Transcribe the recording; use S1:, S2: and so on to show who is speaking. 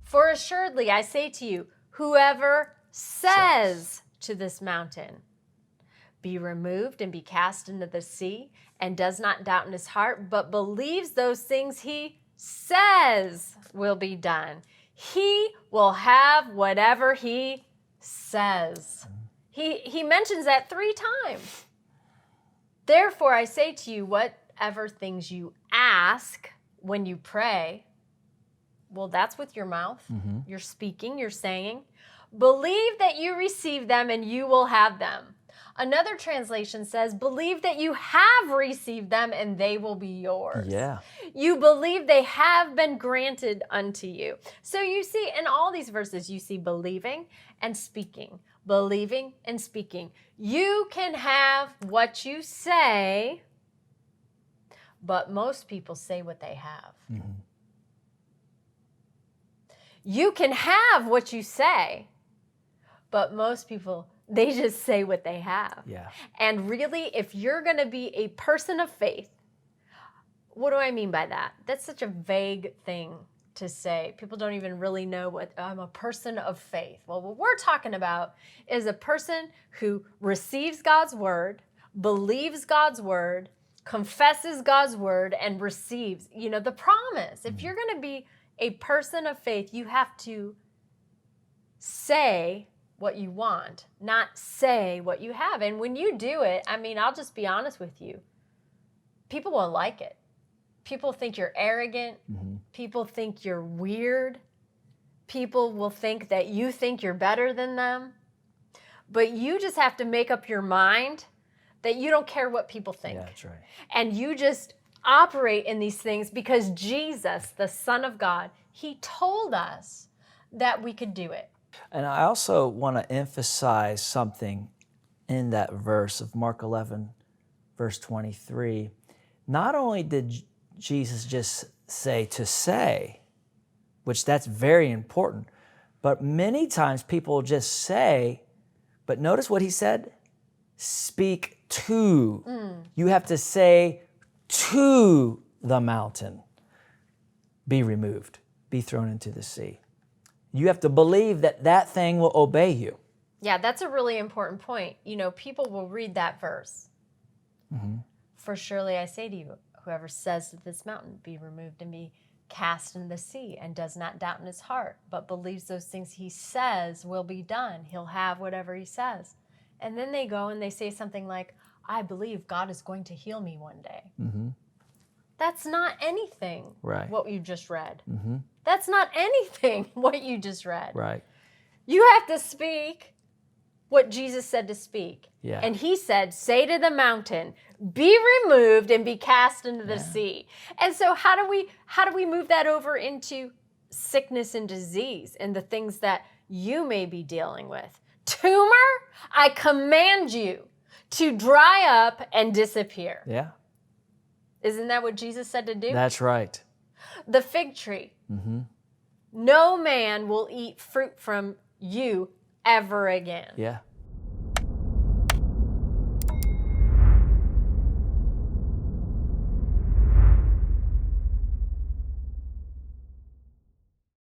S1: For assuredly, I say to you, whoever says to this mountain, be removed and be cast into the sea, and does not doubt in his heart, but believes those things he says will be done, he will have whatever he says. He mentions that 3 times. Therefore, I say to you, whatever things you ask when you pray, well, that's with your mouth.
S2: Mm-hmm.
S1: You're speaking, you're saying. Believe that you receive them and you will have them. Another translation says, believe that you have received them and they will be yours.
S2: Yeah.
S1: You believe they have been granted unto you. So you see, in all these verses, you see believing and speaking. Believing and speaking. You can have what you say, but most people say what they have.
S2: Mm-hmm.
S1: You can have what you say, but most people, they just say what they have.
S2: Yeah.
S1: And really, if you're going to be a person of faith, what do I mean by that? That's such a vague thing to say. People don't even really know what I'm a person of faith. Well, what we're talking about is a person who receives God's word, believes God's word, confesses God's word, and receives, the promise. If you're going to be a person of faith, you have to say what you want, not say what you have. And when you do it, I'll just be honest with you. People won't like it. People think you're arrogant.
S2: Mm-hmm.
S1: People think you're weird. People will think that you think you're better than them. But you just have to make up your mind that you don't care what people think.
S2: Yeah, that's right.
S1: And you just operate in these things because Jesus, the Son of God, he told us that we could do it.
S2: And I also want to emphasize something in that verse of Mark 11, verse 23. Not only did Jesus just say, which that's very important, but many times people just say, but notice what he said, speak to. You have to say to the mountain, be removed, be thrown into the sea. You have to believe that that thing will obey you.
S1: Yeah, that's a really important point. People will read that verse.
S2: Mm-hmm.
S1: For surely I say to you, whoever says to this mountain, be removed and be cast in the sea, and does not doubt in his heart, but believes those things he says will be done, he'll have whatever he says. And then they go and they say something like, I believe God is going to heal me one day.
S2: Mm-hmm.
S1: That's not anything,
S2: Right.
S1: what you just read.
S2: Mm-hmm.
S1: That's not anything, what you just read.
S2: Right.
S1: You have to speak what Jesus said to speak.
S2: Yeah.
S1: And he said, say to the mountain, be removed and be cast into the sea. And so how do we move that over into sickness and disease and the things that you may be dealing with? Tumor, I command you to dry up and disappear.
S2: Yeah.
S1: Isn't that what Jesus said to do?
S2: That's right.
S1: The fig tree.
S2: Mm-hmm.
S1: No man will eat fruit from you ever again.
S2: Yeah.